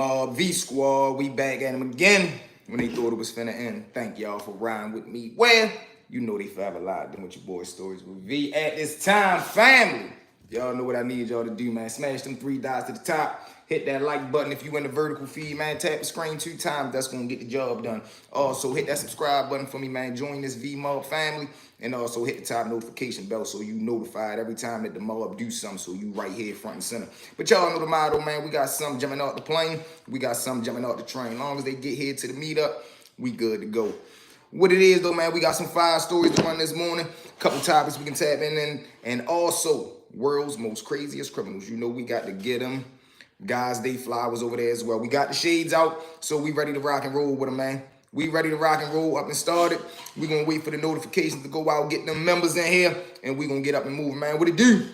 V Squad, we back at them again when they thought it was finna end. Thank y'all for riding with me. Well, you know they forever locked in with your boy Stories with V at this time, family. Y'all know what I need y'all to do, man. Smash them three dots to the top. Hit that like button if you in the vertical feed, man. Tap the screen 2 times. That's gonna get the job done. Also, hit that subscribe button for me, man. Join this V Mob family. And also hit the top notification bell so you notified every time that the mob do something, so you right here front and center. But y'all know the motto, man. We got some jumping out the plane. We got some jumping out the train. As long as they get here to the meetup, we good to go. What it is though, man, we got some fire stories to run this morning. Couple topics we can tap in, and also world's most craziest criminals. You know we got to get them. Guys, Day Flowers over there as well. We got the shades out, so we ready to rock and roll with them, man. We ready to rock and roll up and started. We gonna wait for the notifications to go out, get them members in here, and we gonna get up and move, man. What it do?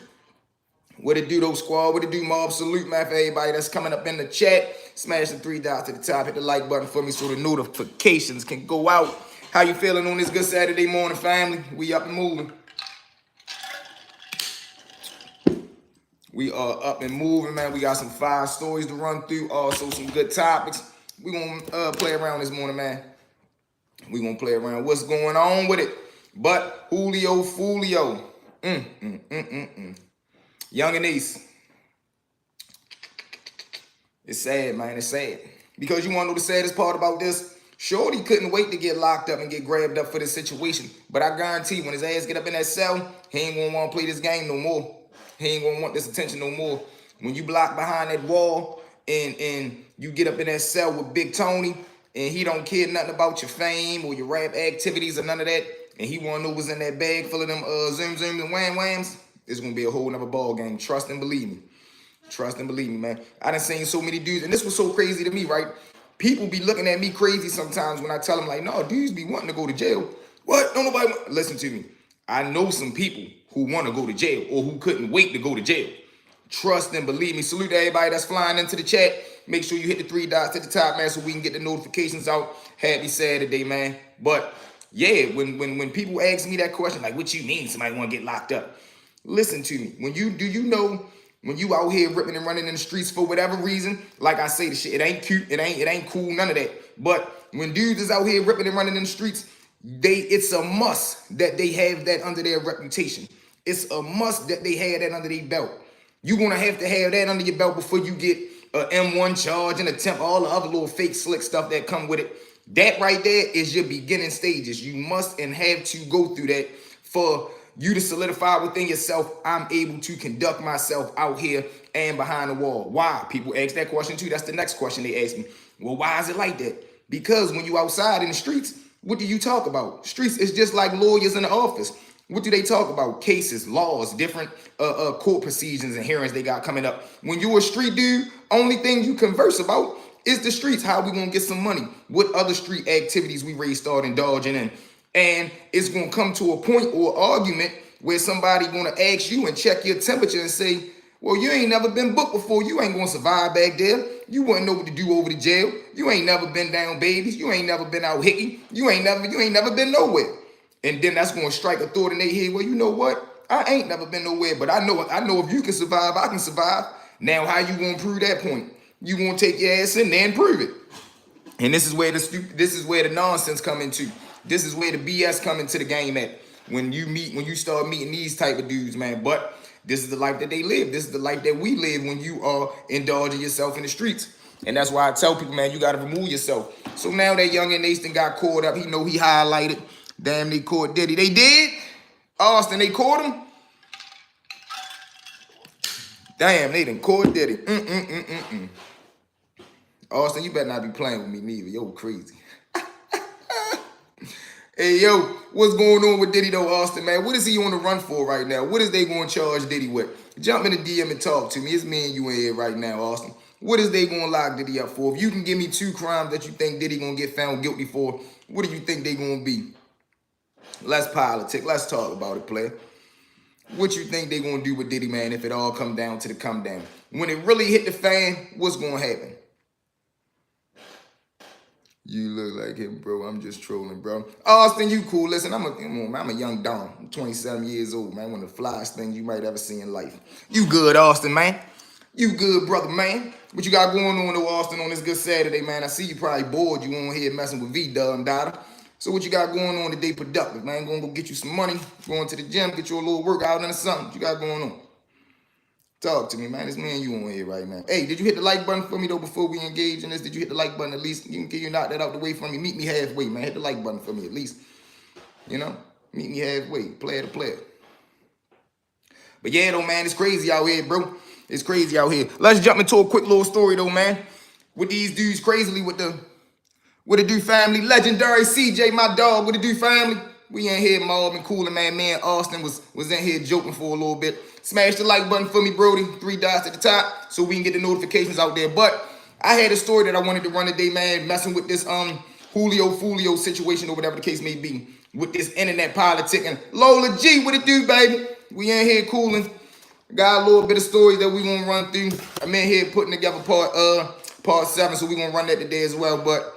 What it do, though, squad? What it do, mob? Salute, man, for everybody that's coming up in the chat. Smash the three dots to the top. Hit the like button for me so the notifications can go out. How you feeling on this good Saturday morning, family? We up and moving. We are up and moving, man. We got some fire stories to run through. Also, some good topics. We gonna play around this morning, man. We gonna play around what's going on with it. But Julio Fulio. Young and Ace. It's sad, man. It's sad. Because you wanna know the saddest part about this? Shorty couldn't wait to get locked up and get grabbed up for this situation. But I guarantee when his ass get up in that cell, he ain't gonna wanna play this game no more. He ain't gonna want this attention no more. When you block behind that wall and you get up in that cell with Big Tony and he don't care nothing about your fame or your rap activities or none of that, and he wanna know what's in that bag full of them zoom zooms and wham whams, it's gonna be a whole nother ball game. Trust and believe me. Trust and believe me, man. I done seen so many dudes, and this was so crazy to me, right? People be looking at me crazy sometimes when I tell them, like, no, dudes be wanting to go to jail. What? Don't nobody want. Listen to me. I know some people who want to go to jail or who couldn't wait to go to jail. Trust and believe me. Salute to everybody that's flying into the chat. Make sure you hit the three dots at the top, man, so we can get the notifications out. Happy Saturday, man. But yeah, when people ask me that question, like, what you mean somebody want to get locked up? Listen to me. When you out here ripping and running in the streets for whatever reason, like I say, the shit, it ain't cute, it ain't cool, none of that. But when dudes is out here ripping and running in the streets, it's a must that they have that under their reputation. It's a must that they have that under their belt. You're gonna have to have that under your belt before you get a M1 charge and attempt all the other little fake slick stuff that come with it. That right there is your beginning stages. You must and have to go through that for you to solidify within yourself, I'm able to conduct myself out here and behind the wall. Why? People ask that question too. That's the next question they ask me. Well, why is it like that? Because when you outside in the streets, what do you talk about? Streets is just like lawyers in the office. What do they talk about? Cases, laws, different court proceedings and hearings they got coming up. When you a street dude, only thing you converse about is the streets. How we gonna get some money? What other street activities we ready start indulging in? And it's gonna come to a point or argument where somebody gonna ask you and check your temperature and say, well, you ain't never been booked before. You ain't gonna survive back there. You wouldn't know what to do over the jail. You ain't never been down babies. You ain't never been out hickey. You ain't never been nowhere. And then that's gonna strike a thought in their head. Well, you know what? I ain't never been nowhere, but I know if you can survive, I can survive. Now, how you gonna prove that point? You gonna take your ass in there and prove it. And this is where the nonsense come into. This is where the BS come into the game at. When you start meeting these type of dudes, man. But this is the life that they live. This is the life that we live when you are indulging yourself in the streets. And that's why I tell people, man, you got to remove yourself. So now that young and Nathan got caught up, he know he highlighted. Damn, they caught Diddy. They did? Austin, they caught him? Damn, they done caught Diddy. Austin, you better not be playing with me neither. Yo, crazy. Hey, yo, what's going on with Diddy though, Austin, man? What is he on the run for right now? What is they going to charge Diddy with? Jump in the DM and talk to me. It's me and you in here right now, Austin. What is they going to lock Diddy up for? If you can give me 2 crimes that you think Diddy going to get found guilty for, what do you think they going to be? Let's politic. Let's talk about it, player. What you think they going to do with Diddy, man, if it all come down to the come down? When it really hit the fan, what's going to happen? You look like him, bro. I'm just trolling, bro. Austin, you cool. Listen, I'm a young Don. I'm 27 years old, man. One of the flyest things you might ever see in life. You good, Austin, man. You good, brother, man. What you got going on though, Austin, on this good Saturday, man? I see you probably bored. You on here messing with V-Dub and Dada. So what you got going on today productive, man? Gonna go get you some money, going to the gym, get you a little workout and something. What you got going on? Talk to me, man. It's me and you on here right now. Hey, did you hit the like button for me, though, before we engage in this? Did you hit the like button at least? Can you knock that out the way for me? Meet me halfway, man. Hit the like button for me at least. You know? Meet me halfway. Player to player. But yeah, though, man, it's crazy out here, bro. It's crazy out here. Let's jump into a quick little story, though, man. With these dudes crazily with the Do family. Legendary CJ, my dog, with the Do family. We in here mobbing, cooling, man. Me and Austin was in here joking for a little bit. Smash the like button for me, Brody. 3 dots at the top so we can get the notifications out there. But I had a story that I wanted to run today, man, messing with this Julio Fulio situation or whatever the case may be. With this internet politicking. Lola G, what it do, baby? We in here cooling. Got a little bit of story that we gonna run through. I'm in here putting together part 7, so we gonna run that today as well. But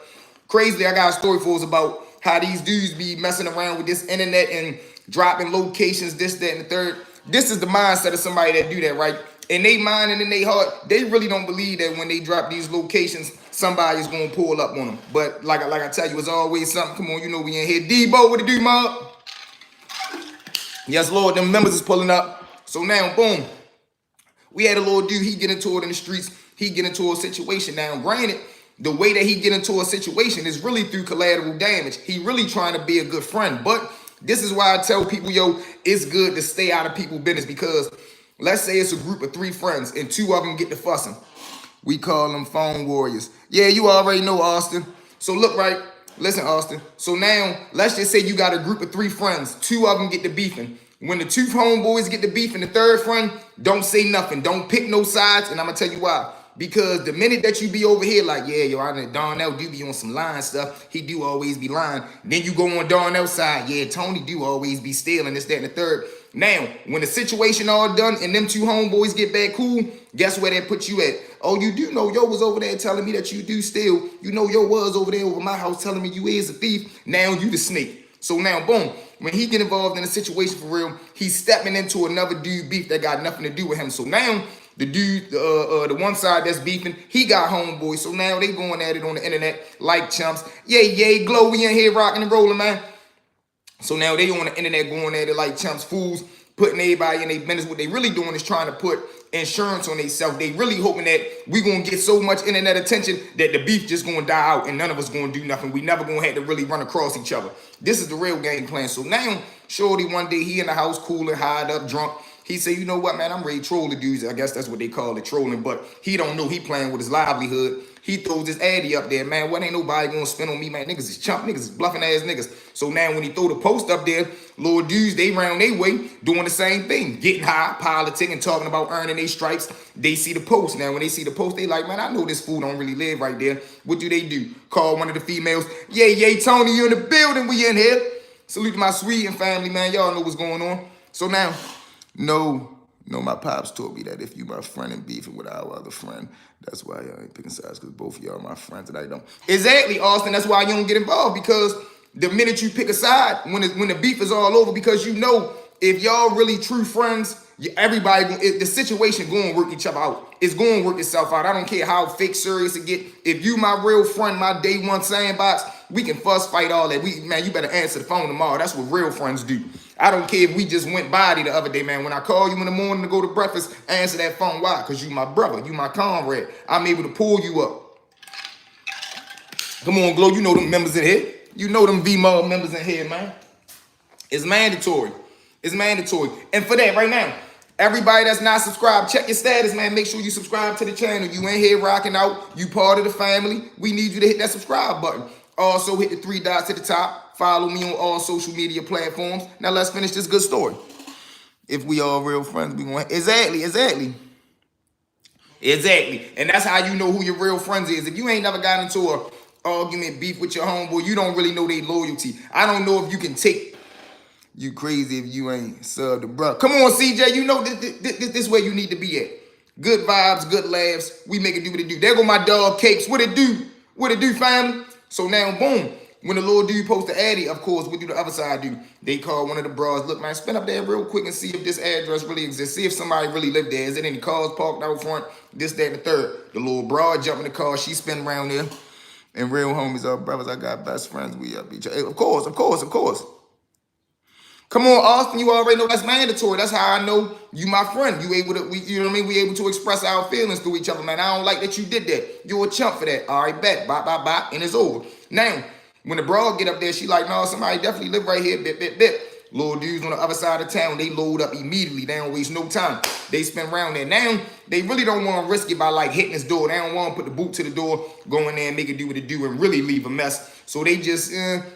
crazily, I got a story for us about how these dudes be messing around with this internet and dropping locations, this, that, and the third. This is the mindset of somebody that do that, right? In their mind and in their heart, they really don't believe that when they drop these locations, somebody's gonna pull up on them. But like I tell you, it's always something. Come on, you know we in here. Debo, what it do, mob? Yes, Lord, them members is pulling up. So now, boom, we had a little dude, he get into it in the streets. He get into a situation. Now, granted, the way that he get into a situation is really through collateral damage. He really trying to be a good friend. But this is why I tell people, yo, it's good to stay out of people's business because let's say it's a group of 3 friends and 2 of them get to fussing. We call them phone warriors. Yeah, you already know, Austin. So look, right, listen, Austin. So now, let's just say you got a group of 3 friends. 2 of them get to beefing. When the 2 homeboys get to beefing, the 3rd friend, don't say nothing. Don't pick no sides, and I'm going to tell you why. Because the minute that you be over here like, yeah, yo, I know Darnell do be on some lying stuff. He do always be lying. Then you go on Darnell's side. Yeah, Tony do always be stealing this, that, and the third. Now, when the situation all done and them 2 homeboys get back cool, guess where that put you at? Oh, you do know yo was over there telling me that you do steal. You know yo was over there over my house telling me you is a thief. Now you the snake. So now, boom, when he get involved in a situation for real, he's stepping into another dude beef that got nothing to do with him. So now, the dude, the one side that's beefing, he got homeboy. So now they going at it on the internet like chumps. Yay, glow, we in here rocking and rolling, man. So now they on the internet going at it like chumps, fools, putting everybody in their business. What they really doing is trying to put insurance on themselves. They really hoping that we gonna get so much internet attention that the beef just gonna die out and none of us gonna do nothing. We never gonna have to really run across each other. This is the real game plan. So now, shorty one day, he in the house cooling, high up, drunk. He said, you know what, man, I'm ready to troll the dudes. I guess that's what they call it, trolling. But he don't know he playing with his livelihood. He throws his addy up there, man. What ain't nobody gonna spend on me, man? Niggas is chump, niggas is bluffing ass niggas. So now when he throw the post up there, little dudes, they round their way, doing the same thing. Getting high, politicking, talking about earning their stripes. They see the post. Now when they see the post, they like, man, I know this fool don't really live right there. What do they do? Call one of the females. Yay, Tony, you in the building, we in here. Salute to my Sweden family, man. Y'all know what's going on. So now, no, my pops told me that if you my friend and beefing with our other friend, that's why y'all ain't picking sides, because both of y'all my friends and I don't. Exactly, Austin, that's why you don't get involved, because the minute you pick a side, when the beef is all over, because you know if y'all really true friends, the situation going to work each other out. It's going to work itself out. I don't care how fake serious it get. If you my real friend, my day one sandbox, we can fuss, fight, all that. Man, you better answer the phone tomorrow. That's what real friends do. I don't care if we just went body the other day, man. When I call you in the morning to go to breakfast, answer that phone. Why? Because you my brother. You my comrade. I'm able to pull you up. Come on, Glow. You know them members in here. You know them V-Mob members in here, man. It's mandatory. It's mandatory. And for that, right now, everybody that's not subscribed, check your status, man. Make sure you subscribe to the channel. You in here rocking out. You part of the family. We need you to hit that subscribe button. Also, hit the 3 dots at the top. Follow me on all social media platforms. Now, let's finish this good story. If we all real friends, we going Exactly. And that's how you know who your real friends is. If you ain't never got into a argument, beef with your homeboy, you don't really know their loyalty. I don't know if you can take you crazy if you ain't subbed the brother. Come on, CJ, you know this where you need to be at. Good vibes, good laughs. We make it do what it do. There go my dog Cakes. What it do? What it do, family? So now, boom. When the little dude post the addy, of course, what do the other side do? They call one of the bras. Look, man, spin up there real quick and see if this address really exists. See if somebody really lived there. Is it any cars parked out front? This, that, and the third. The little bra jump in the car. She spin around there. And real homies are brothers. I got best friends. We up each other. Of course, of course, of course. Come on, Austin. You already know that's mandatory. That's how I know you my friend. You able to, you know what I mean? We able to express our feelings to each other, man. I don't like that you did that. You a chump for that. All right, bet. Bye, bye, bye. And it's over. Now, when the broad get up there, she like, no, somebody definitely live right here. Bit, bit, bit. Little dudes on the other side of town, they load up immediately. They don't waste no time. They spin around there. Now, they really don't want to risk it by like hitting this door. They don't want to put the boot to the door, go in there and make it do what it do and really leave a mess. So they just,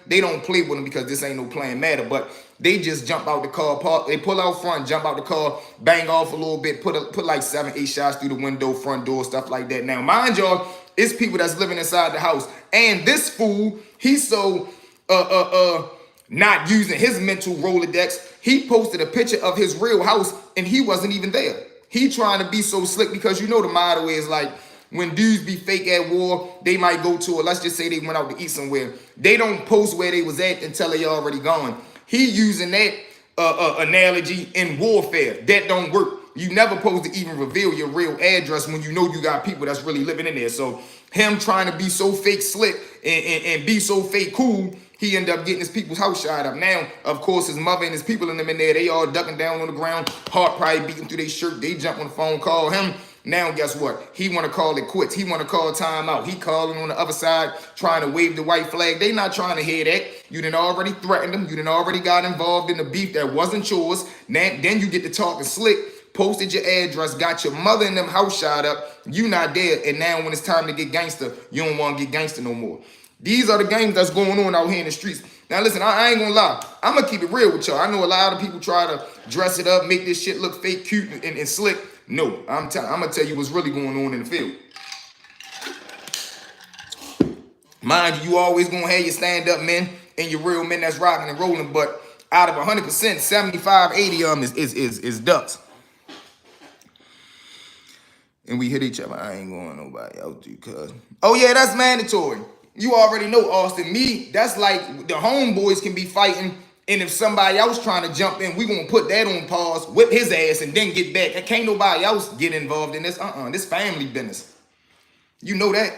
they don't play with them because this ain't no playing matter. But they just jump out the car, park, they pull out front, jump out the car, bang off a little bit, put like 7, 8 shots through the window, front door, stuff like that. Now, mind y'all, it's people that's living inside the house. And this fool, he's so, not using his mental Rolodex. He posted a picture of his real house and he wasn't even there. He trying to be so slick because you know the motto is like, when dudes be fake at war, they might go to, or let's just say they went out to eat somewhere. They don't post where they was at until they already gone. He using that analogy in warfare. That don't work. You never supposed to even reveal your real address when you know you got people that's really living in there. So him trying to be so fake slick and be so fake cool, he ended up getting his people's house shot up. Now, of course, his mother and his people in them in there, they all ducking down on the ground, heart probably beating through their shirt. They jump on the phone, call him. Now, guess what? He want to call it quits. He want to call time out. He calling on the other side, trying to wave the white flag. They not trying to hear that. You done already threatened them. You done already got involved in the beef that wasn't yours. Now, then you get to talking slick, posted your address, got your mother and them house shot up. You not there. And now when it's time to get gangster, you don't want to get gangster no more. These are the games that's going on out here in the streets. Now, listen, I ain't gonna lie. I'm gonna keep it real with y'all. I know a lot of people try to dress it up, make this shit look fake, cute, and slick. No, I'm gonna tell you what's really going on in the field. Mind you, you always gonna have your stand-up men and your real men that's rocking and rolling, but out of 100%, 75, 80 of them is ducks. And we hit each other. I ain't going nobody else, dude, cuz. Oh yeah, that's mandatory. You already know, Austin. Me, that's like the homeboys can be fighting, and if somebody else trying to jump in, we gonna put that on pause, whip his ass, and then get back. And can't nobody else get involved in this. This family business. You know that.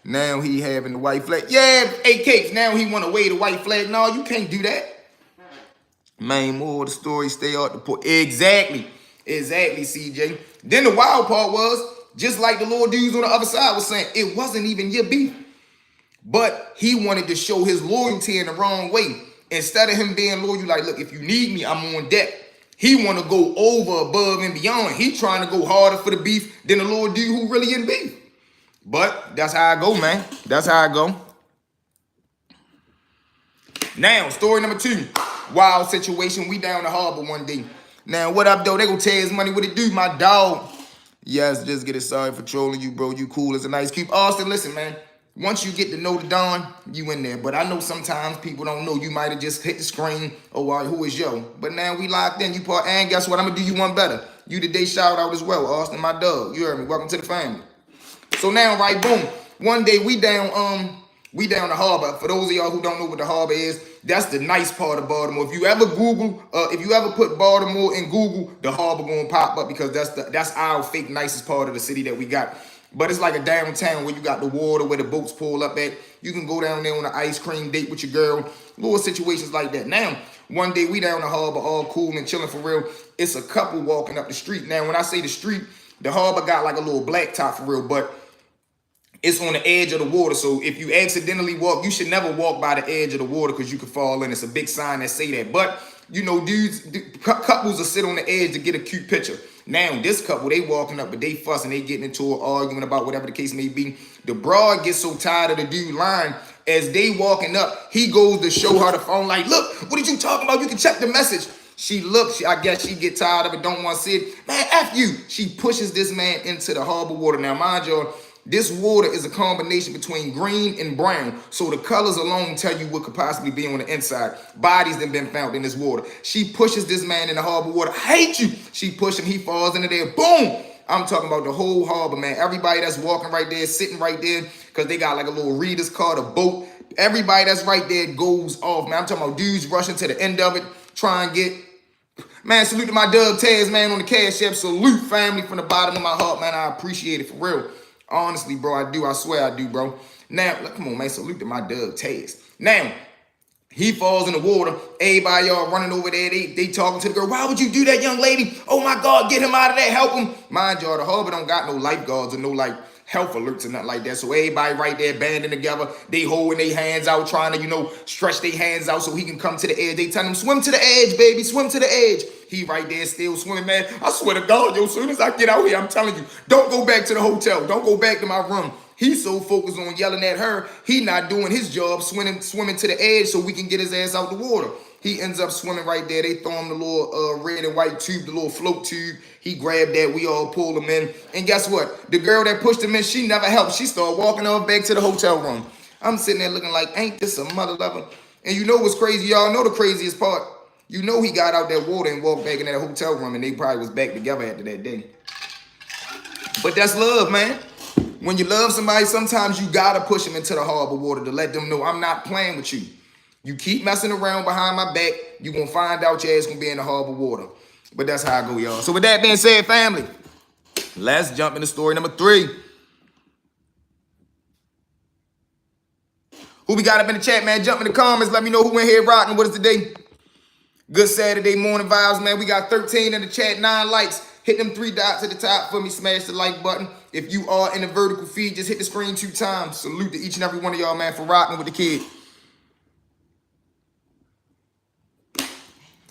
Now he having the white flag. Yeah, AKs. Now he want to wave the white flag. No, you can't do that. Man, more of the story, stay out the port. Exactly, CJ. Then the wild part was, just like the little dudes on the other side was saying, it wasn't even your beef. But he wanted to show his loyalty in the wrong way. Instead of him being loyal, like, look, if you need me, I'm on deck. He want to go over, above, and beyond. He trying to go harder for the beef than the little dude who really in beef. But that's how I go, man. That's how I go. Now, story number 2. Wild situation. We down the harbor one day. Now, what up, though? They gonna tear his money. What it do, my dog? Yes, just get it. Sorry for trolling you, bro. You cool as a nice cube. Austin, listen, man. Once you get to know the Don, you in there. But I know sometimes people don't know. You might have just hit the screen. Oh, all right, who is yo? But now we locked in. You part, and guess what? I'm going to do you one better. You today shout out as well, Austin, my dog. You heard me. Welcome to the family. So now, right, boom. One day we down the harbor. For those of y'all who don't know what the harbor is, that's the nice part of Baltimore. If you ever put Baltimore in Google, the harbor gonna pop up because that's our fake nicest part of the city that we got. But it's like a downtown where you got the water where the boats pull up at. You can go down there on an ice cream date with your girl. Little situations like that. Now, one day we down the harbor all cool and chilling for real. It's a couple walking up the street. Now, when I say the street, the harbor got like a little black top for real, but it's on the edge of the water. So if you accidentally walk, you should never walk by the edge of the water because you could fall in. It's a big sign that say that. But, you know, couples will sit on the edge to get a cute picture. Now, this couple, they walking up, but they fussing, they getting into an argument about whatever the case may be. The broad gets so tired of the dude lying. As they walking up, he goes to show her the phone like, look, what did you talking about? You can check the message. She looks, I guess she get tired of it, don't want to see it. Man, F you. She pushes this man into the harbor water. Now, mind you, this water is a combination between green and brown. So the colors alone tell you what could possibly be on the inside. Bodies that been found in this water. She pushes this man in the harbor water. I hate you. She push him. He falls into there. Boom. I'm talking about the whole harbor, man. Everybody that's walking right there, sitting right there, because they got like a little reader's card, a boat. Everybody that's right there goes off, man. I'm talking about dudes rushing to the end of it, try and get. Man, salute to my Doug Taz, man, on the Cash App. Salute, family, from the bottom of my heart, man. I appreciate it, for real. Honestly, bro, I do. I swear I do, bro. Now, come on, man. Salute to my Doug Taz. Now, he falls in the water. Everybody y'all running over there. They talking to the girl. Why would you do that, young lady? Oh, my God, get him out of there. Help him. Mind y'all, the harbor don't got no lifeguards or no, like, health alerts or nothing like that. So everybody right there banding together. They holding their hands out, trying to, you know, stretch their hands out so he can come to the edge. They tell him, swim to the edge, baby. Swim to the edge. He right there still swimming, man. I swear to God, yo, as soon as I get out here, I'm telling you, don't go back to the hotel. Don't go back to my room. He's so focused on yelling at her, he not doing his job, swimming to the edge so we can get his ass out the water. He ends up swimming right there. They throw him the little red and white tube, the little float tube. He grabbed that. We all pulled him in. And guess what? The girl that pushed him in, she never helped. She started walking on back to the hotel room. I'm sitting there looking like, ain't this a mother lover? And you know what's crazy? Y'all know the craziest part. You know he got out that water and walked back in that hotel room, and they probably was back together after that day. But that's love, man. When you love somebody, sometimes you gotta push them into the harbor water to let them know I'm not playing with you. You keep messing around behind my back, you gonna find out your ass gonna be in the harbor water. But that's how I go, y'all. So with that being said, family, let's jump into story number 3. Who we got up in the chat, man? Jump in the comments. Let me know who in here rocking with us today. Good Saturday morning vibes, man. We got 13 in the chat, 9 likes. Hit them 3 dots at the top for me. Smash the like button. If you are in the vertical feed, just hit the screen 2 times. Salute to each and every one of y'all, man, for rocking with the kid.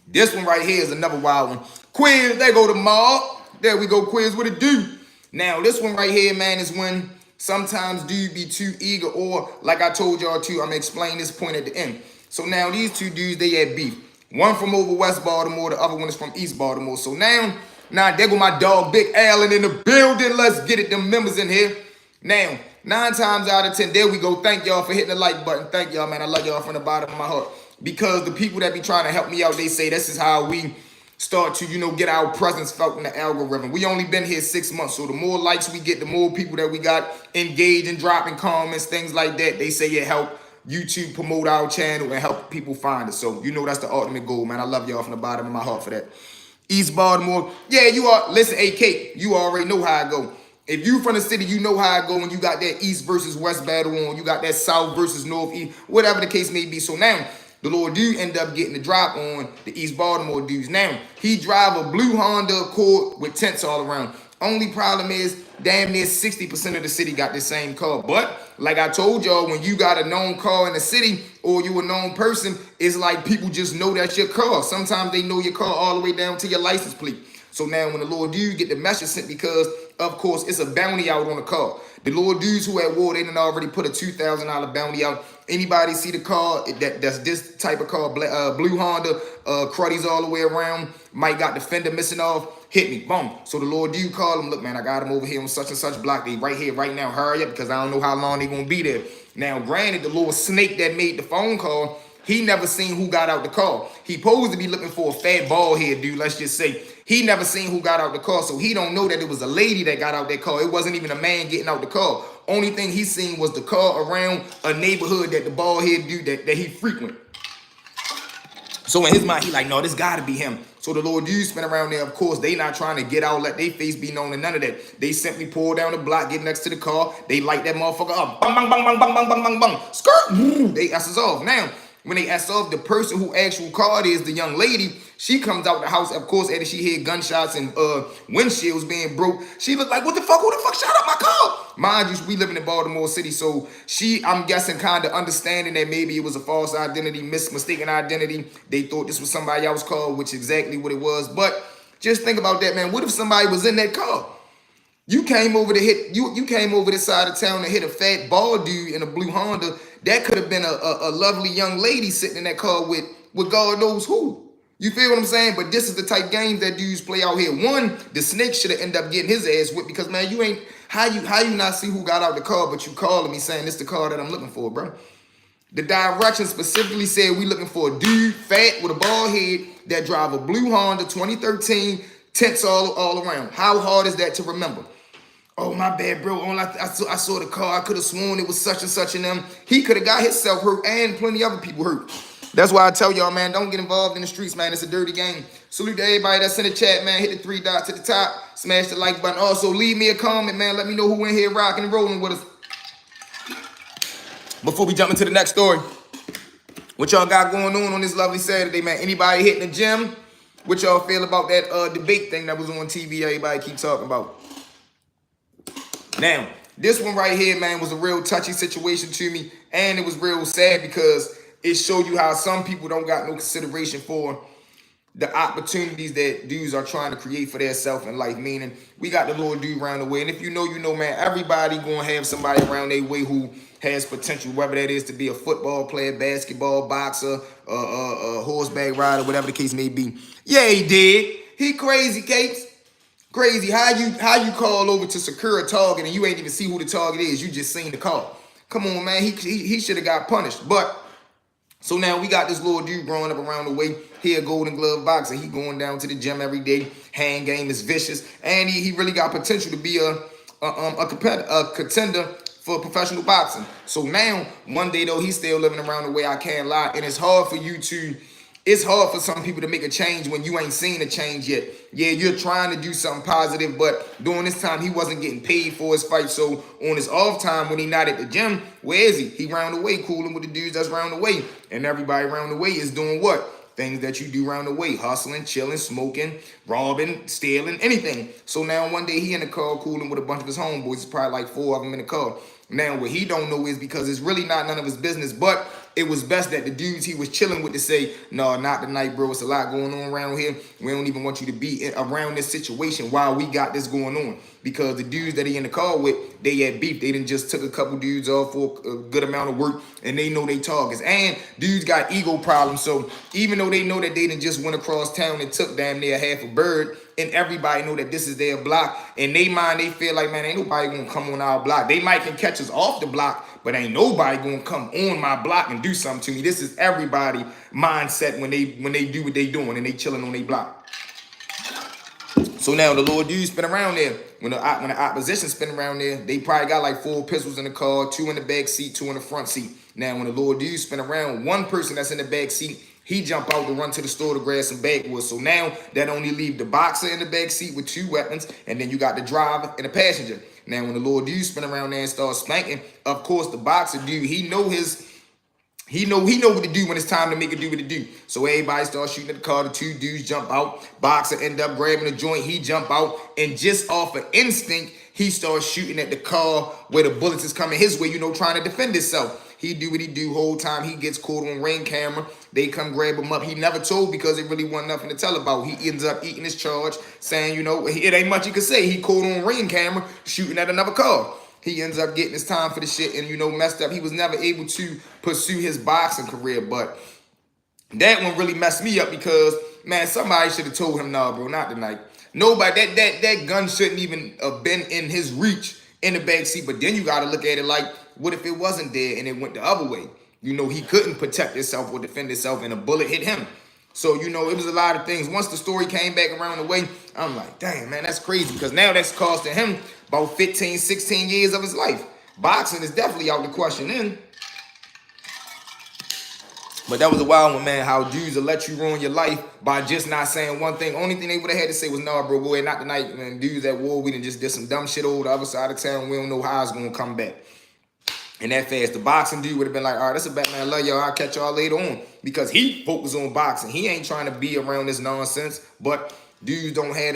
This one right here is another wild one. Quiz, there go the mob. There we go, Quiz, what it do? Now, this one right here, man, is when sometimes dude be too eager, or like I told y'all too, I'm gonna explain this point at the end. So now these 2 dudes, they had beef. One from over West Baltimore, the other one is from East Baltimore. So now there go my dog Big Allen in the building. Let's get it, them members in here. Now, 9 times out of 10, there we go. Thank y'all for hitting the like button. Thank y'all, man. I love y'all from the bottom of my heart. Because the people that be trying to help me out, they say this is how we start to, you know, get our presence felt in the algorithm. We only been here 6 months, so the more likes we get, the more people that we got engaged and dropping comments, things like that. They say it help YouTube promote our channel and help people find it. So, you know, that's the ultimate goal, man. I love y'all from the bottom of my heart for that. East Baltimore, yeah, you are. Listen, AK, you already know how I go. If you from the city, you know how I go when you got that East versus West battle on. You got that South versus North, East, whatever the case may be. So now, the Lord dude end up getting the drop on the East Baltimore dudes. Now, he drive a blue Honda Accord with tents all around. Only problem is, damn near 60% of the city got the same car. But, like I told y'all, when you got a known car in the city, or you a known person, it's like people just know that's your car. Sometimes they know your car all the way down to your license plate. So now when the Lord dude get the message sent, because, of course, it's a bounty out on the car. The Lord dudes who at war, they done already put a $2,000 bounty out. Anybody see the car that's this type of car, blue Honda, cruddies all the way around, might got the fender missing off, hit me, boom. So the Lord dude call him, look, man, I got him over here on such and such block. They right here, right now, hurry up, because I don't know how long they gonna be there. Now, granted, the little snake that made the phone call, he never seen who got out the car. He supposed to be looking for a fat bald head dude, let's just say. He never seen who got out the car, so he don't know that it was a lady that got out that car. It wasn't even a man getting out the car. Only thing he seen was the car around a neighborhood that the bald head dude that he frequent. So in his mind, he like, no, this gotta be him. So the Lord dude spin around there. Of course, they not trying to get out, let their face be known and none of that. They simply pull down the block, get next to the car. They light that motherfucker up. Bang, bang, bang, bang, bang, bang, bang, bang, bang. Skirt. They S's off. Now, when they S off, the person who actual card is the young lady, she comes out the house, of course, after she heard gunshots and windshields being broke. She looked like, what the fuck? Who the fuck shot up my car? Mind you, we living in Baltimore City, so she, I'm guessing, kind of understanding that maybe it was a false identity, mistaken identity. They thought this was somebody else's car, which is exactly what it was. But just think about that, man. What if somebody was in that car? You came over to hit, you came over this side of town to hit a fat bald dude in a blue Honda. That could have been a lovely young lady sitting in that car with God knows who. You feel what I'm saying? But this is the type games that dudes play out here. One, the snake should have ended up getting his ass whipped because, man, you ain't, how you not see who got out the car, but you calling me saying this the car that I'm looking for, bro. The direction specifically said we looking for a dude, fat, with a bald head, that drive a blue Honda 2013, tents all around. How hard is that to remember? Oh, my bad, bro. I saw the car. I could have sworn it was such and such and them. He could have got himself hurt and plenty of other people hurt. That's why I tell y'all, man, don't get involved in the streets, man. It's a dirty game. Salute to everybody that's in the chat, man. Hit the 3 dots at the top. Smash the like button. Also, leave me a comment, man. Let me know who in here rocking and rolling with us. Before we jump into the next story, what y'all got going on this lovely Saturday, man? Anybody hitting the gym? What y'all feel about that debate thing that was on TV everybody keep talking about? Now, this one right here, man, was a real touchy situation to me. And it was real sad because it showed you how some people don't got no consideration for the opportunities that dudes are trying to create for themselves in life. Meaning, we got the little dude around the way. And if you know, man, everybody going to have somebody around their way who has potential, whether that is to be a football player, basketball, boxer, horseback rider, whatever the case may be. Yeah, he did. He crazy, Capes. Crazy. How you call over to secure a target and you ain't even see who the target is. You just seen the call. Come on, man. He should have got punished. But so now we got this little dude growing up around the way. He a Golden Glove boxer. He going down to the gym every day. Hand game is vicious, and he really got potential to be a contender for professional boxing. So now one day though, he's still living around the way. I can't lie, and it's hard for you to. It's hard for some people to make a change when you ain't seen a change yet. Yeah, you're trying to do something positive, but during this time, he wasn't getting paid for his fight. So on his off time, when he not at the gym, where is he? He round the way, cooling with the dudes that's round the way. And everybody around the way is doing what? Things that you do around the way. Hustling, chilling, smoking, robbing, stealing, anything. So now one day he in the car cooling with a bunch of his homeboys. It's probably like 4 of them in the car. Now what he don't know is because it's really not none of his business, but it was best that the dudes he was chilling with to say, no, not tonight, bro. It's a lot going on around here. We don't even want you to be around this situation while we got this going on. Because the dudes that he in the car with, they had beef. They didn't just took a couple dudes off for a good amount of work, and they know they targets. And dudes got ego problems. So even though they know that they didn't just went across town and took damn near half a bird, and everybody know that this is their block, in they mind, they feel like, man, ain't nobody gonna come on our block. They might can catch us off the block, but ain't nobody gonna come on my block and do something to me. This is everybody mindset when they do what they doing and they chilling on their block. So now the little dudes spin around there. When the opposition spin around there, they probably got like 4 pistols in the car, 2 in the back seat, 2 in the front seat. Now when the little dudes spin around, one person that's in the back seat, he jump out to run to the store to grab some backwoods. So now that only leave the boxer in the back seat with 2 weapons, and then you got the driver and the passenger. Now when the little dude spin around there and start spanking, of course the boxer dude, he know what to do when it's time to make it do what it do. So everybody starts shooting at the car. The 2 dudes jump out. Boxer end up grabbing a joint. He jump out, and just off of instinct, he starts shooting at the car where the bullets is coming his way. Trying to defend himself. He do what he do whole time. He gets caught on Ring camera. They come grab him up. He never told because it really wasn't nothing to tell about. He ends up eating his charge, saying, it ain't much he could say. He caught on Ring camera shooting at another car. He ends up getting his time for the shit and, messed up. He was never able to pursue his boxing career. But that one really messed me up because, man, somebody should have told him, nah, bro, not tonight. Nobody, that gun shouldn't even have been in his reach in the back seat. But then you got to look at it like, what if it wasn't there and it went the other way? He couldn't protect himself or defend himself and a bullet hit him. So, it was a lot of things. Once the story came back around the way, I'm like, damn, man, that's crazy. Because now that's costing him about 15, 16 years of his life. Boxing is definitely out the question then. But that was a wild one, man, how dudes will let you ruin your life by just not saying one thing. Only thing they would have had to say was, nah, bro, go ahead, not tonight, man. Dudes at war, we done just did some dumb shit over the other side of town. We don't know how it's going to come back. And that fast, the boxing dude would have been like, all right, that's a bet, man. I love y'all. I'll catch y'all later on. Because he focused on boxing. He ain't trying to be around this nonsense. But dudes don't have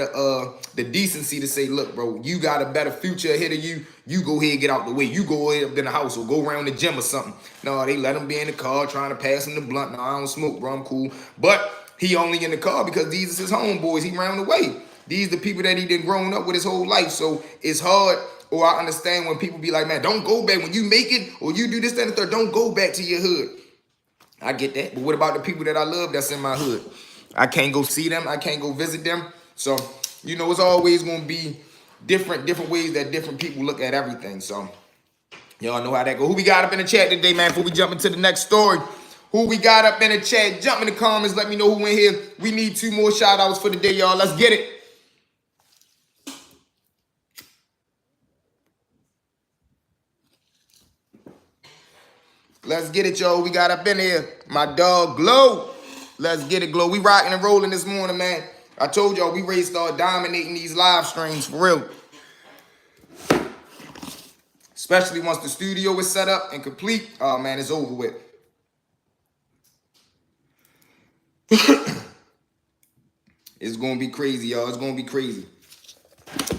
the decency to say, look, bro, you got a better future ahead of you. You go ahead and get out the way. You go ahead up in the house or go around the gym or something. No, they let him be in the car trying to pass him the blunt. No, I don't smoke, bro. I'm cool. But he only in the car because these is his homeboys. He round the way. These the people that he done grown up with his whole life. So it's hard. Or I understand when people be like, man, don't go back. When you make it or you do this, that, and the third, don't go back to your hood. I get that. But what about the people that I love that's in my hood? I can't go see them. I can't go visit them. So, it's always going to be different ways that different people look at everything. So, y'all know how that go. Who we got up in the chat today, man, before we jump into the next story? Who we got up in the chat? Jump in the comments. Let me know who in here. We need 2 more shout-outs for the day, y'all. Let's get it. Let's get it, y'all. We got up in here. My dog, Glow. Let's get it, Glow. We rocking and rolling this morning, man. I told y'all we ready to start dominating these live streams for real. Especially once the studio is set up and complete. Oh, man, it's over with. It's going to be crazy, y'all. It's going to be crazy.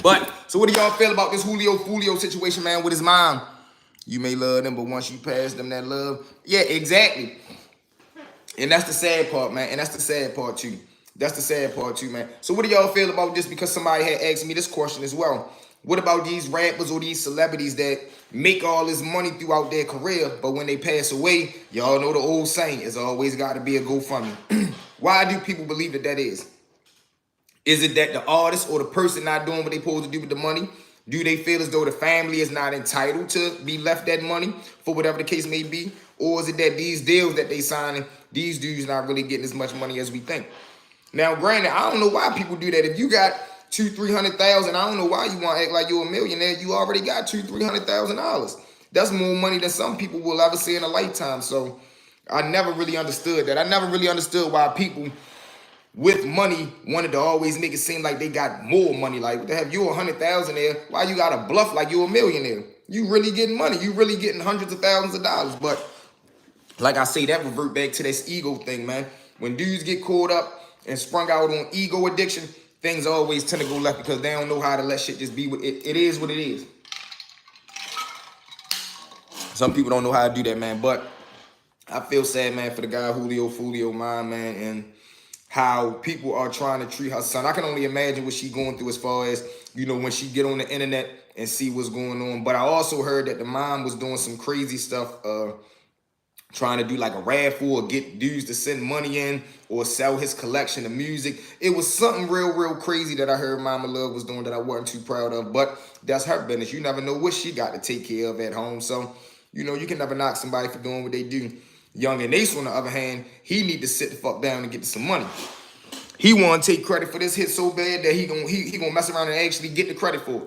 But, so what do y'all feel about this Julio Fulio situation, man, with his mom? You may love them, but once you pass them that love. Yeah, exactly. And that's the sad part, man. And that's the sad part, too. That's the sad part, too, man. So what do y'all feel about this? Because somebody had asked me this question as well. What about these rappers or these celebrities that make all this money throughout their career, but when they pass away, y'all know the old saying, it's always got to be a GoFundMe. Why do people believe that that is? Is it that the artist or the person not doing what they supposed to do with the money? Do they feel as though the family is not entitled to be left that money for whatever the case may be? Or is it that these deals that they signing, these dudes not really getting as much money as we think? Now, granted, I don't know why people do that. If you got $200,000-300,000, I don't know why you want to act like you're a millionaire. You already got $200,000-300,000. That's more money than some people will ever see in a lifetime. So I never really understood that. I never really understood why people with money wanted to always make it seem like they got more money. Like, what the hell, you 100,000 there? Why you gotta bluff like you a millionaire? You really getting money. You really getting hundreds of thousands of dollars. But like I say, that revert back to this ego thing, man. When dudes get caught up and sprung out on ego addiction, things always tend to go left because they don't know how to let shit just be what it is what it is. Some people don't know how to do that, man. But I feel sad, man, for the guy Julio Fulio, man, and how people are trying to treat her son. I can only imagine what she's going through as far as, you know, when she get on the internet and see what's going on. But I also heard that the mom was doing some crazy stuff, trying to do like a raffle or get dudes to send money in or sell his collection of music. It was something real crazy that I heard Mama Love was doing that I wasn't too proud of. But that's her business. You never know what she got to take care of at home. So, you know, you can never knock somebody for doing what they do. Young and Ace, on the other hand, he need to sit the fuck down and get some money. He want to take credit for this hit so bad that he gonna mess around and actually get the credit for it.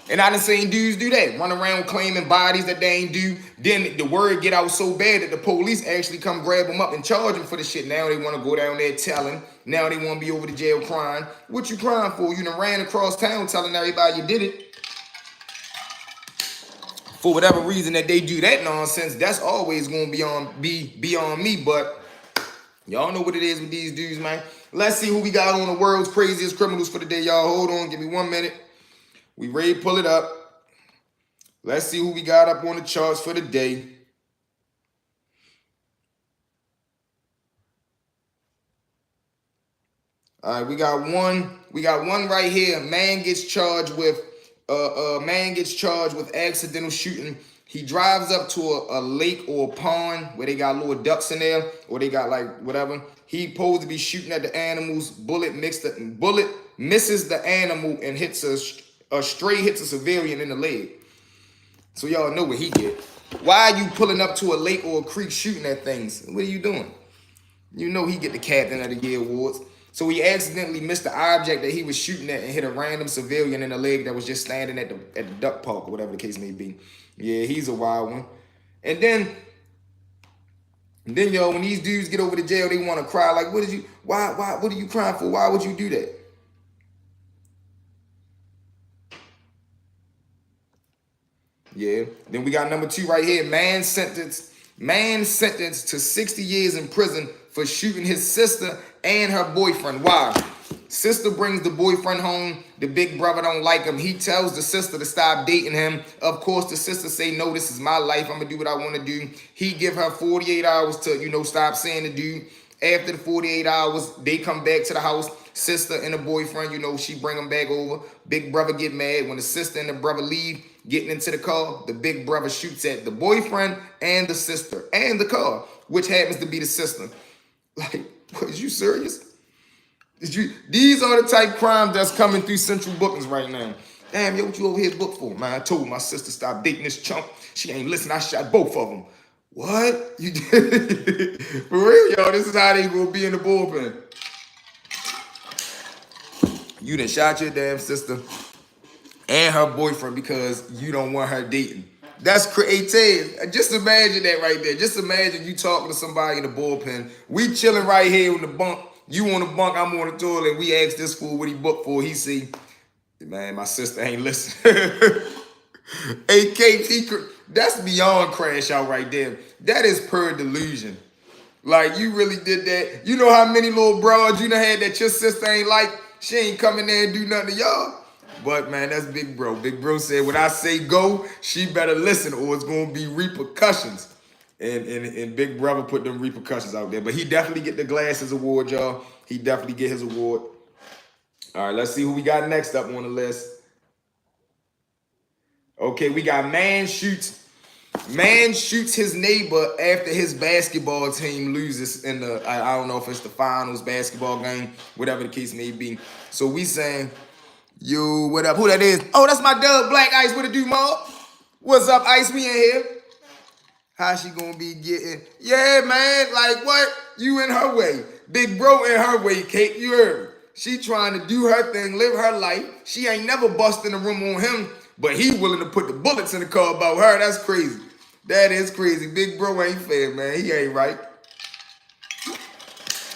And I done seen dudes do that, run around claiming bodies that they ain't do. Then the word get out so bad that the police actually come grab them up and charge them for the shit. Now they want to go down there telling. Now they want to be over the jail crying. What you crying for? You done ran across town telling everybody you did it. For whatever reason that they do that nonsense, that's always gonna be on me. But y'all know what it is with these dudes, man. Let's see who we got on the world's craziest criminals for the day, y'all. Hold on, give me 1 minute. We ready to pull it up. Let's see who we got up on the charts for the day. All right, we got one right here. Man gets charged with accidental shooting. He drives up to a lake or a pond where they got little ducks in there, or they got like whatever. He supposed to be shooting at the animals. Bullet misses the animal and hits a stray hits a civilian in the leg. So y'all know what he did. Why are you pulling up to a lake or a creek shooting at things? What are you doing? You know he get the Captain of the Year awards. So he accidentally missed the object that he was shooting at and hit a random civilian in the leg that was just standing at the duck park or whatever the case may be. Yeah, he's a wild one. And then y'all, when these dudes get over to jail, they want to cry. Like, what are you crying for? Why would you do that? Yeah. Then we got number 2 right here. Man sentenced to 60 years in prison for shooting his sister and her boyfriend. Why? Sister brings the boyfriend home. The big brother don't like him. He tells the sister to stop dating him. Of course, the sister say, no, this is my life. I'm going to do what I want to do. He give her 48 hours to, you know, stop seeing the dude. After the 48 hours, they come back to the house. Sister and the boyfriend, you know, she bring them back over. Big brother get mad. When the sister and the brother leave, getting into the car, the big brother shoots at the boyfriend and the sister and the car, which happens to be the sister. Like, what, is you serious? These are the type crimes that's coming through central bookings right now. Damn, yo, what you over here booked for? Man, I told my sister stop dating this chump. She ain't listen. I shot both of them. What? You did? For real, y'all, this is how they gonna be in the bullpen. You done shot your damn sister and her boyfriend because you don't want her dating. That's creative. Just imagine that right there. Just imagine you talking to somebody in the bullpen. We chilling right here on the bunk. You on the bunk, I'm on the toilet. We ask this fool what he booked for. He see, man, my sister ain't listening. Hey, KT, that's beyond crash out right there. That is pure delusion. Like, you really did that. You know how many little broads you done had that your sister ain't like? She ain't coming there and do nothing to y'all. But, man, that's Big Bro. Big Bro said, when I say go, she better listen or it's going to be repercussions. And Big Brother put them repercussions out there. But he definitely get the Glasses Award, y'all. He definitely get his award. All right, let's see who we got next up on the list. Okay, we got Man shoots his neighbor after his basketball team loses in the, I don't know if it's the finals basketball game, whatever the case may be. So we saying, yo, what up? Who that is? Oh, that's my dub, Black Ice. What it do, Mob? What's up, Ice? We in here. How she gonna be getting? Yeah, man, like what? You in her way. Big Bro in her way, Kate, you heard. She trying to do her thing, live her life. She ain't never busting the room on him, but he willing to put the bullets in the car about her. That's crazy. That is crazy. Big Bro ain't fair, man. He ain't right.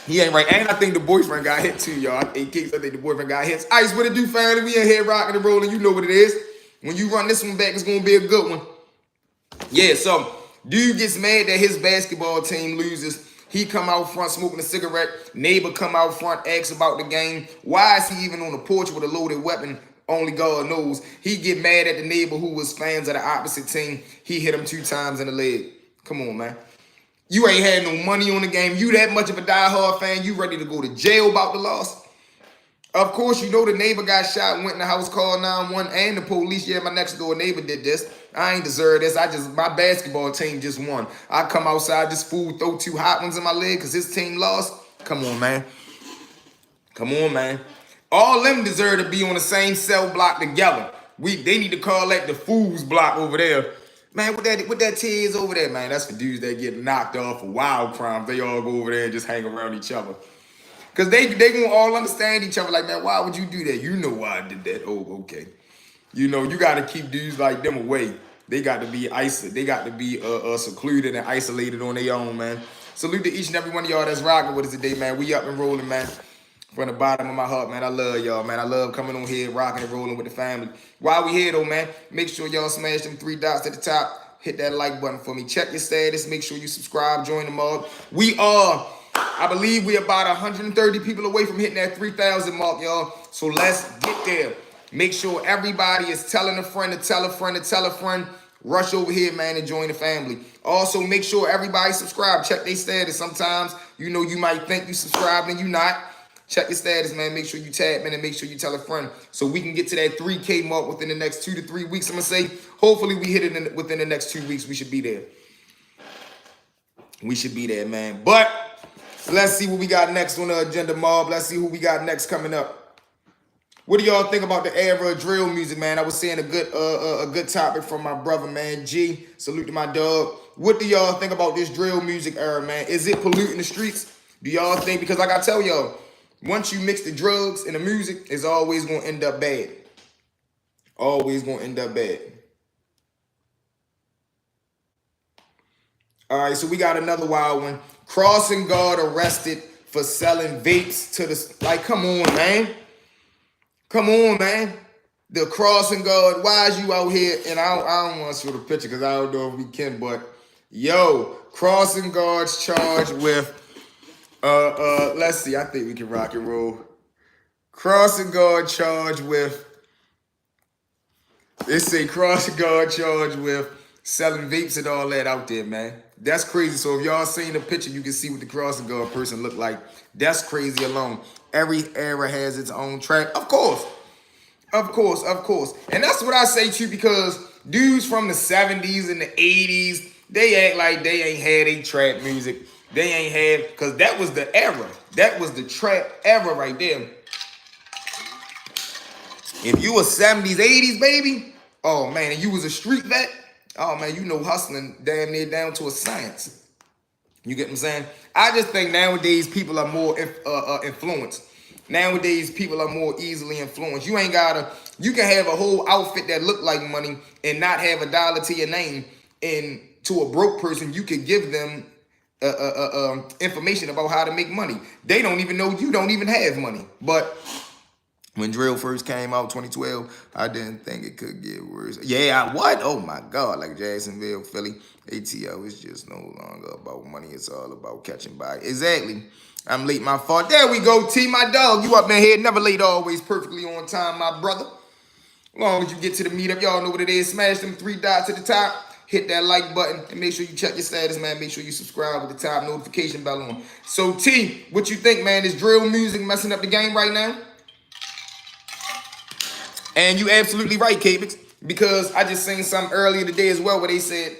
He ain't right. And I think the boyfriend got hit too, y'all. In case I think the boyfriend got hit. Ice, what it do, family? We in here rocking and rolling. You know what it is. When you run this one back, it's going to be a good one. Yeah, so dude gets mad that his basketball team loses. He come out front smoking a cigarette. Neighbor come out front, asks about the game. Why is he even on the porch with a loaded weapon? Only God knows. He get mad at the neighbor who was fans of the opposite team. He hit him 2 times in the leg. Come on, man. You ain't had no money on the game. You that much of a diehard fan. You ready to go to jail about the loss? Of course, you know the neighbor got shot, went in the house, called 911, and the police. Yeah, my next door neighbor did this. I ain't deserve this. My basketball team just won. I come outside, this fool throw 2 hot ones in my leg because his team lost. Come on, man. Come on, man. All them deserve to be on the same cell block together. They need to call that the fool's block over there. Man, what that T is over there, man, that's for dudes that get knocked off for wild crimes. They all go over there and just hang around each other. Because they gonna all understand each other like, man, why would you do that? You know why I did that. Oh, okay. You know, you got to keep dudes like them away. They got to be isolated. They got to be secluded and isolated on their own, man. Salute to each and every one of y'all that's rocking with us today, man. We up and rolling, man. From the bottom of my heart, man. I love y'all, man. I love coming on here, rocking and rolling with the family. While we here, though, man, make sure y'all smash them 3 dots at the top. Hit that like button for me. Check your status. Make sure you subscribe. Join the mob. We are, I believe we about 130 people away from hitting that 3,000 mark, y'all. So let's get there. Make sure everybody is telling a friend to tell a friend to tell a friend. Rush over here, man, and join the family. Also, make sure everybody subscribe. Check their status. Sometimes, you know, you might think you subscribed and you not. Check your status, man. Make sure you tag, man, and make sure you tell a friend so we can get to that 3K mark within the next 2 to 3 weeks. I'm going to say, hopefully we hit it within the next 2 weeks. We should be there. We should be there, man. But let's see what we got next on the agenda, mob. Let's see who we got next coming up. What do y'all think about the era of drill music, man? I was saying a good topic from my brother, man, G. Salute to my dog. What do y'all think about this drill music era, man? Is it polluting the streets? Do y'all think? Because like I tell y'all, once you mix the drugs and the music, it's always going to end up bad. Always going to end up bad. All right, so we got another wild one. Crossing guard arrested for selling vapes to the... Like, come on, man. Come on, man. The crossing guard, why is you out here? And I don't want to show the picture because I don't know if we can, but yo, crossing guards charged with... let's see. I think we can rock and roll. Crossing guard charged with. They say crossing guard charged with selling vapes and all that out there, man. That's crazy. So if y'all seen the picture, you can see what the crossing guard person look like. That's crazy alone. Every era has its own track. Of course. Of course. Of course. And that's what I say too, because dudes from the 70s and the 80s, they act like they ain't had a trap music. They ain't had, because that was the era. That was the trap era right there. If you was 70s, 80s, baby, oh, man, and you was a street vet, oh, man, you know hustling damn near down to a science. You get what I'm saying? I just think nowadays people are more influenced. Nowadays, people are more easily influenced. You can have a whole outfit that look like money and not have $1 to your name. And to a broke person, you could give them information about how to make money. They don't even know you don't even have money. But when drill first came out, 2012, I didn't think it could get worse. Yeah, what? Oh my God, like Jacksonville, Philly, ATL is just no longer about money. It's all about catching by. Exactly. I'm late, my fault. There we go, T, my dog. You up in here, never late, always perfectly on time, my brother. As long as you get to the meetup, y'all know what it is. Smash them 3 dots at the top. Hit that like button and make sure you check your status, man. Make sure you subscribe with the top notification bell on. So, T, what you think, man? Is drill music messing up the game right now? And you absolutely right, K-Bix, because I just seen something earlier today as well where they said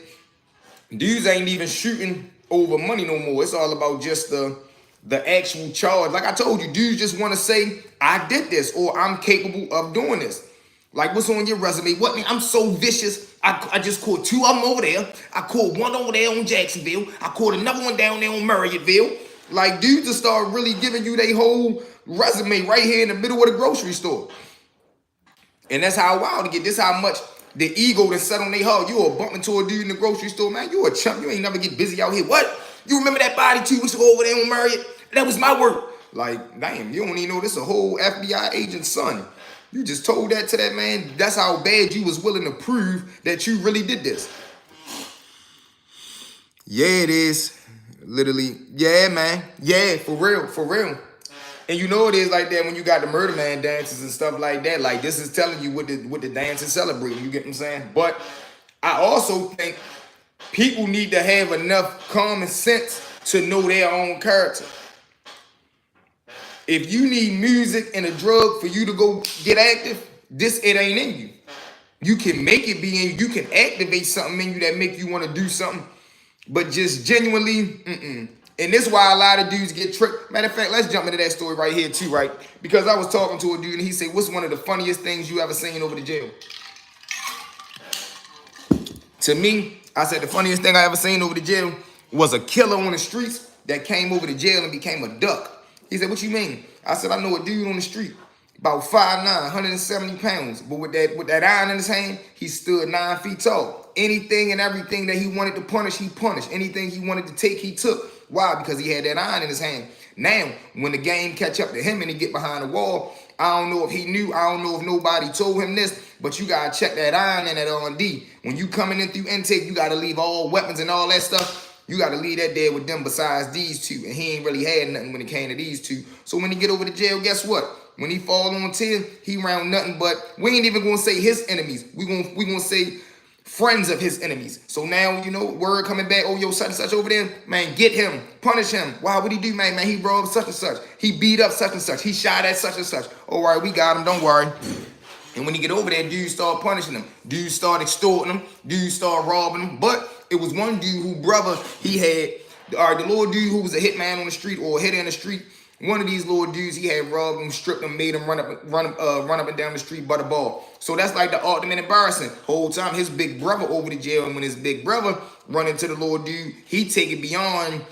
dudes ain't even shooting over money no more. It's all about just the actual charge. Like I told you, dudes just want to say, I did this or I'm capable of doing this. Like, what's on your resume? What, man, I'm so vicious. I just caught 2 of them over there. I caught 1 over there on Jacksonville. I caught another one down there on Marriotttville. Like, dudes just start really giving you their whole resume right here in the middle of the grocery store. And that's how wild to get. This how much the ego that's set on their heart. You a bump into a dude in the grocery store, man. You a chump. You ain't never get busy out here. What? You remember that body 2 weeks ago over there on Marriott? That was my work. Like, damn, you don't even know this a whole FBI agent's son. You just told that to that man. That's how bad you was willing to prove that you really did this. Yeah, it is. Literally. Yeah, man. Yeah, for real. For real. And you know it is like that when you got the Murder Man dances and stuff like that. Like, this is telling you what the dance is celebrating. You get what I'm saying? But I also think people need to have enough common sense to know their own character. If you need music and a drug for you to go get active, it ain't in you. You can make it be in you. You can activate something in you that make you want to do something. But just genuinely, And this is why a lot of dudes get tricked. Matter of fact, let's jump into that story right here too, right? Because I was talking to a dude and he said, what's one of the funniest things you ever seen over the jail? To me, I said the funniest thing I ever seen over the jail was a killer on the streets that came over the jail and became a duck. He said, what you mean? I said, I know a dude on the street, about 5'9", 170 pounds. But with that iron in his hand, he stood 9 feet tall. Anything and everything that he wanted to punish, he punished. Anything he wanted to take, he took. Why? Because he had that iron in his hand. Now, when the game catch up to him and he get behind the wall, I don't know if he knew. I don't know if nobody told him this, but you got to check that iron and that R&D. When you coming in through intake, you got to leave all weapons and all that stuff. You got to leave that there with them besides these 2. And he ain't really had nothing when it came to these 2. So when he get over to jail, guess what? When he fall on 10, he round nothing but, we ain't even going to say his enemies. We gonna say friends of his enemies. So now, you know, word coming back, oh, yo, such and such over there, man, get him, punish him. Why would he do, man? Man, he robbed such and such. He beat up such and such. He shot at such and such. All right, we got him, don't worry. And when he get over there, dudes start punishing him. Dudes start extorting him. Dudes start robbing him. But it was one dude who brother, he had, all right, the little dude who was a hitman on the street or a hitter in the street, one of these little dudes, he had robbed him, stripped him, made him run up and down the street by the ball. So that's like the ultimate embarrassing. Whole time his big brother over the jail, and when his big brother run into the little dude, he take it beyond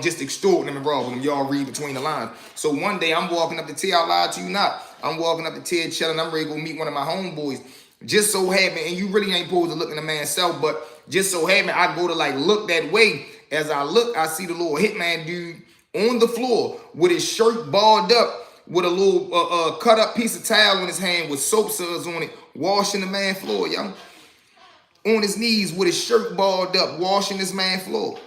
just extorting him and robbing him. Y'all read between the lines. So one day I'm walking up the tier, I lied to you not. I'm walking up the tier chilling, I'm ready to go meet one of my homeboys. Just so happen, and you really ain't supposed to look in the man's self, but just so happen I go to like look that way. As I look, I see the little hitman dude on the floor with his shirt balled up with a little cut up piece of towel in his hand with soap suds on it, washing the man floor, y'all. On his knees with his shirt balled up, washing this man floor.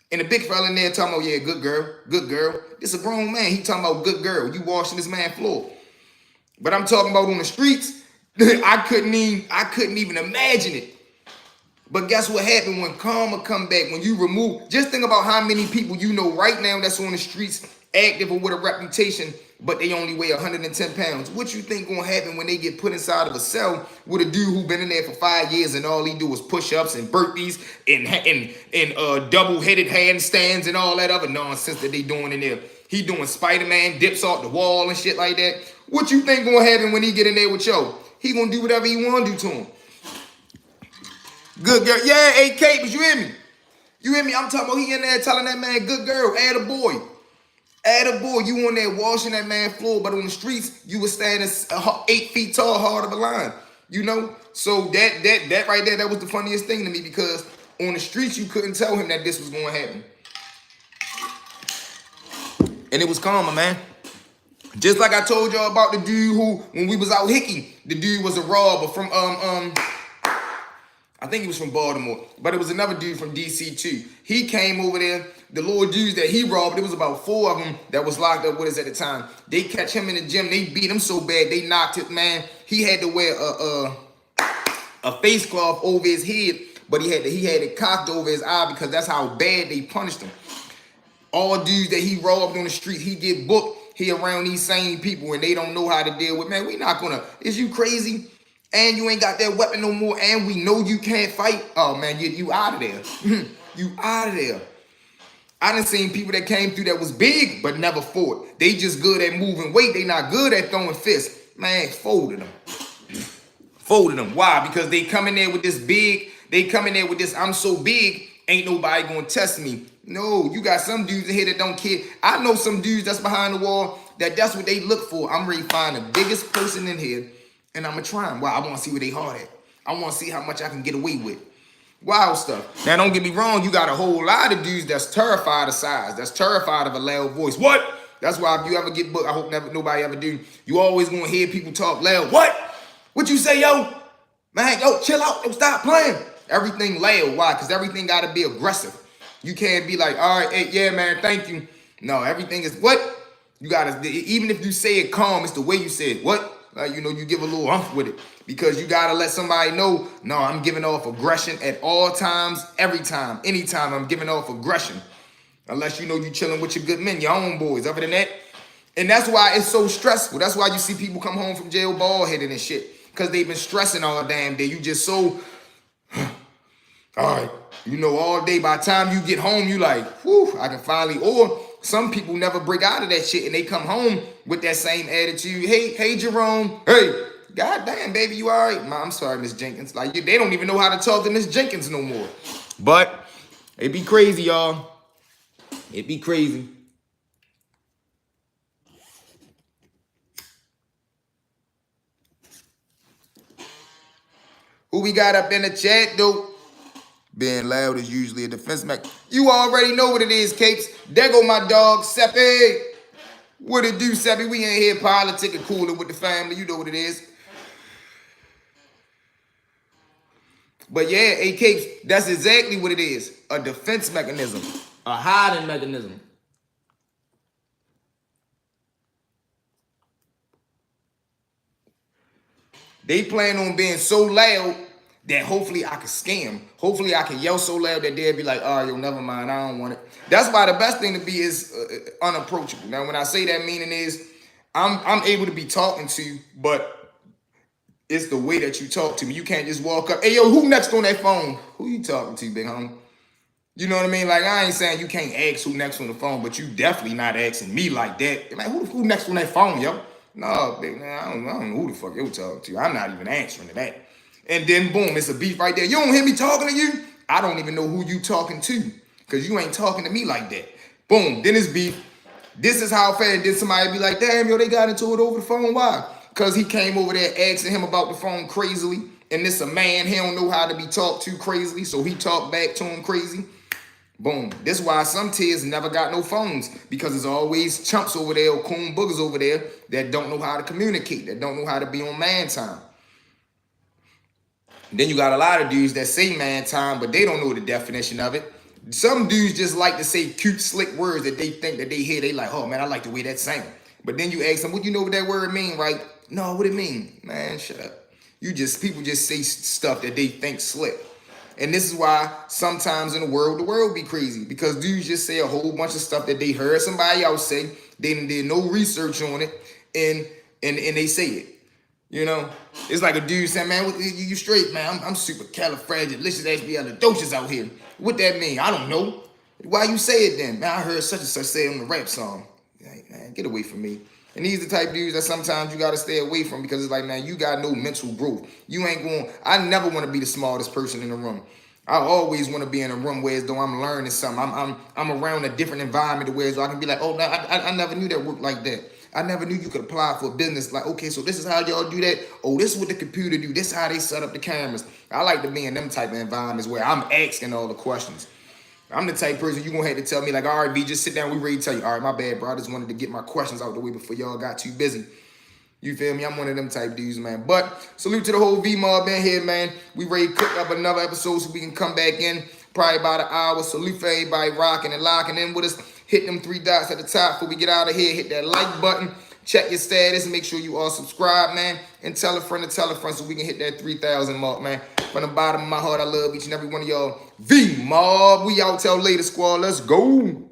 And the big fella in there talking about, yeah, good girl, good girl. This a grown man, he talking about good girl, you washing this man floor. But I'm talking about on the streets, I couldn't even imagine it. But guess what happened when karma come back, when you remove, just think about how many people you know right now that's on the streets active or with a reputation, but they only weigh 110 pounds. What you think gonna happen when they get put inside of a cell with a dude who been in there for 5 years and all he do is push-ups and burpees and double-headed handstands and all that other nonsense that they doing in there. He doing Spider-Man dips off the wall and shit like that. What you think gonna happen when he get in there with yo? He gonna do whatever he wanna do to him. Good girl. Yeah, AK, but you hear me? You hear me? I'm talking about he in there telling that man, good girl, add a boy. Attaboy, you on there washing that man floor, but on the streets, you was standing 8 feet tall, hard of a line. You know? So that right there, that was the funniest thing to me, because on the streets, you couldn't tell him that this was going to happen. And it was karma, man. Just like I told y'all about the dude who, when we was out hickey, the dude was a robber from, I think he was from Baltimore, but it was another dude from DC too. He came over there. The little dudes that he robbed, it was about 4 of them that was locked up with us at the time. They catch him in the gym. They beat him so bad, they knocked it, man. He had to wear a face cloth over his head, but he had it cocked over his eye because that's how bad they punished him. All dudes that he robbed on the street, he get booked. He around these same people and they don't know how to deal with. Man, we not gonna, is you crazy? And you ain't got that weapon no more, and we know you can't fight. Oh man, you out of there. You out of there. I done seen people that came through that was big but never fought. They just good at moving weight. They not good at throwing fists. Man, folded them. Folded them. Why? Because they come in there with this big, they come in there with this, I'm so big, ain't nobody gonna test me. No, you got some dudes in here that don't care. I know some dudes that's behind the wall that's what they look for. I'm ready to find the biggest person in here, and I'm going to try them. Why? I want to see where they hard at. I want to see how much I can get away with. Wild stuff. Now, don't get me wrong. You got a whole lot of dudes that's terrified of size. That's terrified of a loud voice. What? That's why if you ever get booked, I hope nobody ever do, you always going to hear people talk loud. What? What you say, yo? Man, yo, chill out. Yo, stop playing. Everything loud. Why? Because everything got to be aggressive. You can't be like, all right, hey, yeah, man, thank you. No, everything is what? You got to, even if you say it calm, it's the way you say it. What? You know, you give a little umph with it, because you got to let somebody know, no, I'm giving off aggression at all times, every time, anytime I'm giving off aggression. Unless you know you chilling with your good men, your own boys. Other than that, and that's why it's so stressful. That's why you see people come home from jail bald-headed and shit, because they've been stressing all damn day. You just so, all right, you know, all day. By the time you get home, you like, whew, I can finally, or some people never break out of that shit and they come home with that same attitude. Hey, Jerome. Hey, goddamn, baby, you all right? I'm sorry, Miss Jenkins. Like, they don't even know how to talk to Miss Jenkins no more. But it be crazy, y'all. It be crazy. Who we got up in the chat, though? Being loud is usually a defense mechanism. You already know what it is, Capes. There go my dog, Seppi. What it do, Seppi? We ain't here politicking, cooling with the family. You know what it is. But yeah, hey, Capes, that's exactly what it is. A defense mechanism. A hiding mechanism. They plan on being so loud that hopefully I can scam. Hopefully I can yell so loud that they'll be like, oh, yo, never mind, I don't want it. That's why the best thing to be is unapproachable. Now, when I say that, meaning is I'm able to be talking to you, but it's the way that you talk to me. You can't just walk up, hey, yo, who next on that phone? Who you talking to, big homie? You know what I mean? Like, I ain't saying you can't ask who next on the phone, but you definitely not asking me like that. Like, who next on that phone, yo? No, big man, I don't know who the fuck you talking to. I'm not even answering to that. And then boom, it's a beef right there. You don't hear me talking to you? I don't even know who you talking to, because you ain't talking to me like that. Boom, then it's beef. This is how fast. Then somebody be like, damn, yo, they got into it over the phone. Why? Because he came over there asking him about the phone crazily. And this a man, he don't know how to be talked to crazily, so he talked back to him crazy. Boom. This is why some tiers never got no phones, because there's always chumps over there or coon boogers over there that don't know how to communicate, that don't know how to be on man time. Then you got a lot of dudes that say man time, but they don't know the definition of it. Some dudes just like to say cute, slick words that they think that they hear. They like, oh man, I like the way that sound. But then you ask them, what you know what that word mean, right? No, what it mean? Man, shut up. People just say stuff that they think slick. And this is why sometimes in the world be crazy, because dudes just say a whole bunch of stuff that they heard somebody else say. They did no research on it, and they say it. You know, it's like a dude saying, man, you straight, man. I'm super califragilisticexpialidocious out here. What that mean? I don't know. Why you say it then? Man, I heard such and such say it on the rap song. Like, man, get away from me. And these are the type of dudes that sometimes you got to stay away from, because it's like, man, you got no mental growth. You ain't going, I never want to be the smartest person in the room. I always want to be in a room where as though I'm learning something. I'm around a different environment where as though I can be like, oh no, I never knew that worked like that. I never knew you could apply for a business. Like, okay, so this is how y'all do that. Oh, this is what the computer do. This is how they set up the cameras. I like to be in them type of environments where I'm asking all the questions. I'm the type of person you gonna have to tell me like, all right, B, just sit down. We ready to tell you. All right, my bad, bro. I just wanted to get my questions out the way before y'all got too busy. You feel me? I'm one of them type dudes, man. But salute to the whole V-Mob in here, man. We ready to cook up another episode so we can come back in probably about an hour. Salute for everybody rocking and locking in with us. Hit them 3 dots at the top before we get out of here. Hit that like button. Check your status and make sure you all subscribe, man. And tell a friend to tell a friend so we can hit that 3,000 mark, man. From the bottom of my heart, I love each and every one of y'all. V-Mob, we out till later, squad. Let's go.